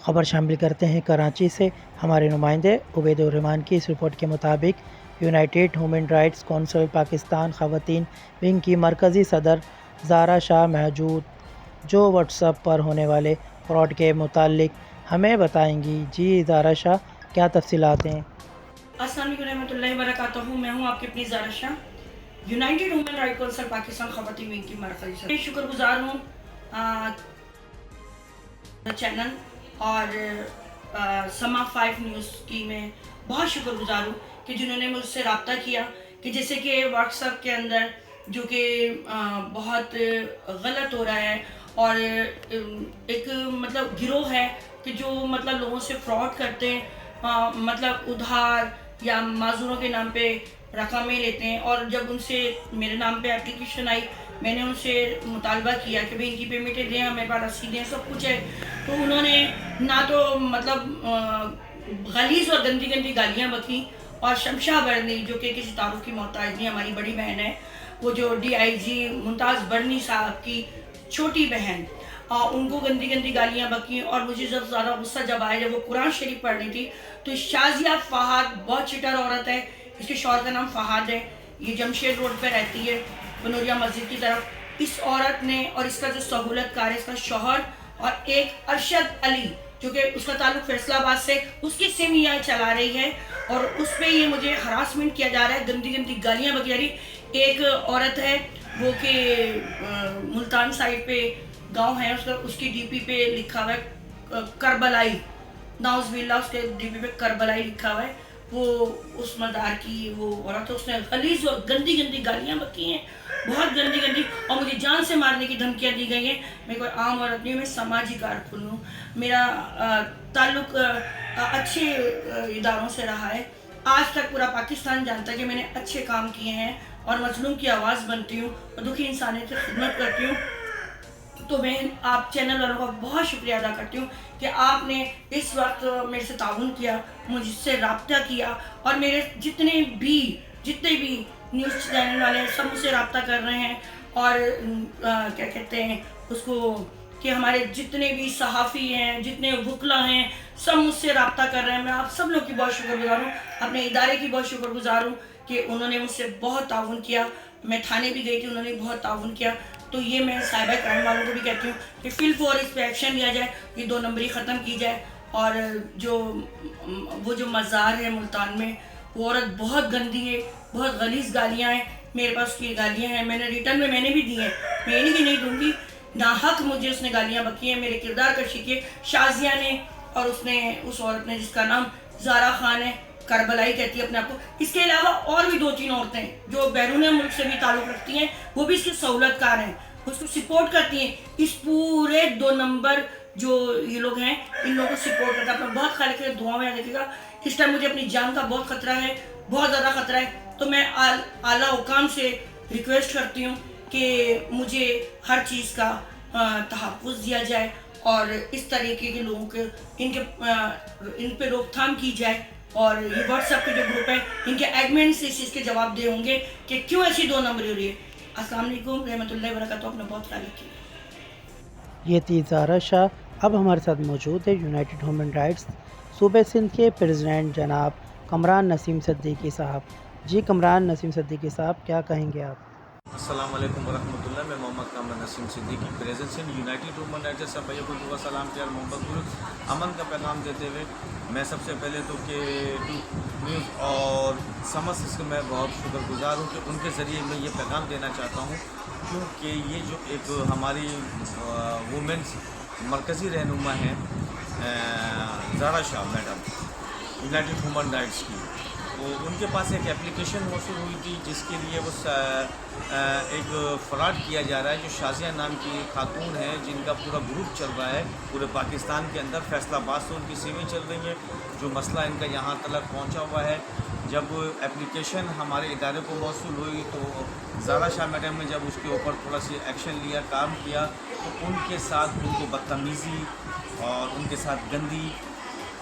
خبر شامل کرتے ہیں کراچی سے۔ ہمارے نمائندے عبید الرحمان کی اس رپورٹ کے مطابق United Human rights council Pakistan خواتین ونگ کی مرکزی صدر زارا شاہ موجود جو واٹس ایپ پر ہونے والے فراڈ کے متعلق ہمیں بتائیں گی۔ جی زارا شاہ، کیا تفصیلات ہیں؟ السلام علیکم رحمۃ اللہ وبرکاتہ۔ میں ہوں آپ کی اپنی Zara Shah, United Human Right Council Pakistan خواتین ونگ کی مرکزی صدر۔ شکر گزار ہوں چینل اور سما 5 نیوز کی میں بہت شکر گزار ہوں کہ جنہوں نے مجھ سے رابطہ کیا، کہ جیسے کہ واٹس ایپ کے اندر جو کہ بہت غلط ہو رہا ہے اور ایک مطلب گروہ ہے کہ جو مطلب لوگوں سے فراڈ کرتے ہیں، مطلب ادھار یا معذوروں کے نام پہ رقمیں لیتے ہیں۔ اور جب ان سے میرے نام پہ اپلیکیشن آئی، میں نے ان سے مطالبہ کیا کہ بھئی ان کی پیمنٹیں دیں، ہمیں پاس رسیدیں سب کچھ ہے، تو انہوں نے نہ تو مطلب غلیظ اور گندی گندی گالیاں بکیں، اور شمشاہ برنی جو کہ کسی تعارف کی محتاج نہیں، ہماری بڑی بہن ہے، وہ جو DIG ممتاز برنی صاحب کی چھوٹی بہن، ان کو گندی گندی گالیاں بکیں۔ اور مجھے جب زیادہ غصہ جب آیا، جب وہ قرآن شریف پڑھ رہی تھی، تو شازیہ فہد بہت چٹر عورت ہے، اس کے شوہر کا نام فہد ہے، یہ جمشید روڈ پہ رہتی ہے بنوریا مسجد کی طرف۔ اس عورت نے اور اس کا جو سہولت کار ہے، اس کا شوہر اور ایک ارشد علی جو کہ اس کا تعلق فیصل آباد سے، اس کی سم یہ چلا رہی ہے، اور اس پہ یہ مجھے ہراسمنٹ کیا جا رہا ہے، گندی گندی گالیاں بکی جا رہی۔ ایک عورت ہے وہ کہ ملتان سائڈ پہ گاؤں ہے، اس کی DP پہ لکھا ہوا ہے کربلائی، ناؤز باللہ، اس کے DP پہ کربلائی لکھا ہوا ہے، وہ اس مدار کی وہ عورت ہے، اس نے غلیظ اور گندی گندی گالیاں بکی ہیں، بہت گندی گندی، اور مجھے جان سے مارنے کی دھمکیاں دی گئی ہیں۔ میں کوئی عام عورت نہیں ہوں، میں سماجی کارکن ہوں، میرا تعلق اچھے اداروں سے رہا ہے۔ آج تک پورا پاکستان جانتا ہے کہ میں نے اچھے کام کیے ہیں اور مظلوم کی آواز بنتی ہوں اور دکھی انسانیت سے خدمت کرتی ہوں۔ تو میں آپ چینل والوں کا بہت شکریہ ادا کرتی ہوں کہ آپ نے اس وقت میرے سے تعاون کیا، مجھ سے رابطہ کیا، اور میرے جتنے بھی نیوز چینل والے ہیں سب مجھ سے رابطہ کر رہے ہیں، اور کیا کہتے ہیں اس کو کہ ہمارے جتنے بھی صحافی ہیں، جتنے وکلا ہیں، سب مجھ سے رابطہ کر رہے ہیں۔ میں آپ سب لوگ کی بہت شکر گزار ہوں، اپنے ادارے کی بہت شکر گزار ہوں کہ انہوں نے مجھ سے بہت تعاون کیا۔ میں تھانے بھی گئی تھی، انہوں نے بہت تعاون کیا۔ تو یہ میں سائبر کرائم والوں کو بھی کہتی ہوں کہ فی الفور اس پہ ایکشن لیا جائے، یہ 2 نمبری ختم کی جائے، اور وہ جو مزار ہے ملتان میں، وہ عورت بہت گندی ہے، بہت غلیظ گالیاں ہیں، میرے پاس کی گالیاں ہیں، میں نے ریٹرن میں نے بھی دی ہیں، میں نہیں دوں گی۔ ناحق مجھے اس نے گالیاں بکی ہیں، میرے کردار کشی کی شازیہ نے، اور اس عورت نے جس کا نام زارا خان ہے، کربلائی کہتی ہے اپنے آپ کو۔ اس کے علاوہ اور بھی 2-3 عورتیں جو بیرون ملک سے بھی تعلق رکھتی ہیں، وہ بھی اس کی سہولت کار ہیں، اس کو سپورٹ کرتی ہیں۔ اس پورے 2 نمبر جو یہ لوگ ہیں، ان لوگوں کو سپورٹ کرتا ہے۔ اپنا بہت خیال رکھیے، دعا میں دیکھے گا۔ اس ٹائم مجھے اپنی جان کا بہت خطرہ ہے، بہت زیادہ خطرہ ہے، تو میں اعلیٰ حکام سے ریکویسٹ کرتی ہوں کہ مجھے ہر چیز کا تحفظ دیا جائے، اور اس طریقے کے لوگوں کے ان پہ روک تھام کی جائے، اور یہ واٹس ایپ کے جو گروپ ہیں ان کے ایڈمن سے اس چیز کے جواب دے ہوں گے کہ کیوں ایسی 2 نمبری ہو رہی ہے۔ السلام علیکم رحمۃ اللہ وبرکاتہ، اپنا بہت خیال رکھیے۔ یہ تھی زارا شاہ۔ اب ہمارے ساتھ موجود ہے یونائیٹڈ ہیومن رائٹس صوبہ سندھ کے پریزیڈنٹ جناب کمران نسیم صدیقی صاحب۔ جی کمران نسیم صدیقی صاحب، کیا کہیں گے آپ؟ السلام علیکم ورحمۃ اللہ۔ میں Muhammad Kamran Naseem Siddiqui, president United Human Rights سے بھائی کو سلام کیا، محبت گروپ امن کا پیغام دیتے ہوئے میں سب سے پہلے تو کہ نیوز اور سمس اس کے میں بہت شکر گزار ہوں کہ ان کے ذریعے میں یہ پیغام دینا چاہتا ہوں، کیونکہ یہ جو ایک ہماری وومنس مرکزی رہنما ہیں زارا شاہ میڈم، یونائیٹڈ ہیومن رائٹس کی، تو ان کے پاس ایک اپلیکیشن موصول ہوئی تھی جس کے لیے وہ ایک فراڈ کیا جا رہا ہے، جو شازیہ نام کی خاتون ہے، جن کا پورا گروپ چل رہا ہے پورے پاکستان کے اندر، فیصل آباد سے ان کی سیویں چل رہی ہیں، جو مسئلہ ان کا یہاں تک پہنچا ہوا ہے۔ جب اپلیکیشن ہمارے ادارے کو موصول ہوئی تو زارا شاہ میڈم نے جب اس کے اوپر تھوڑا سی ایکشن لیا، کام کیا، تو ان کے ساتھ ان کو بدتمیزی اور ان کے ساتھ گندی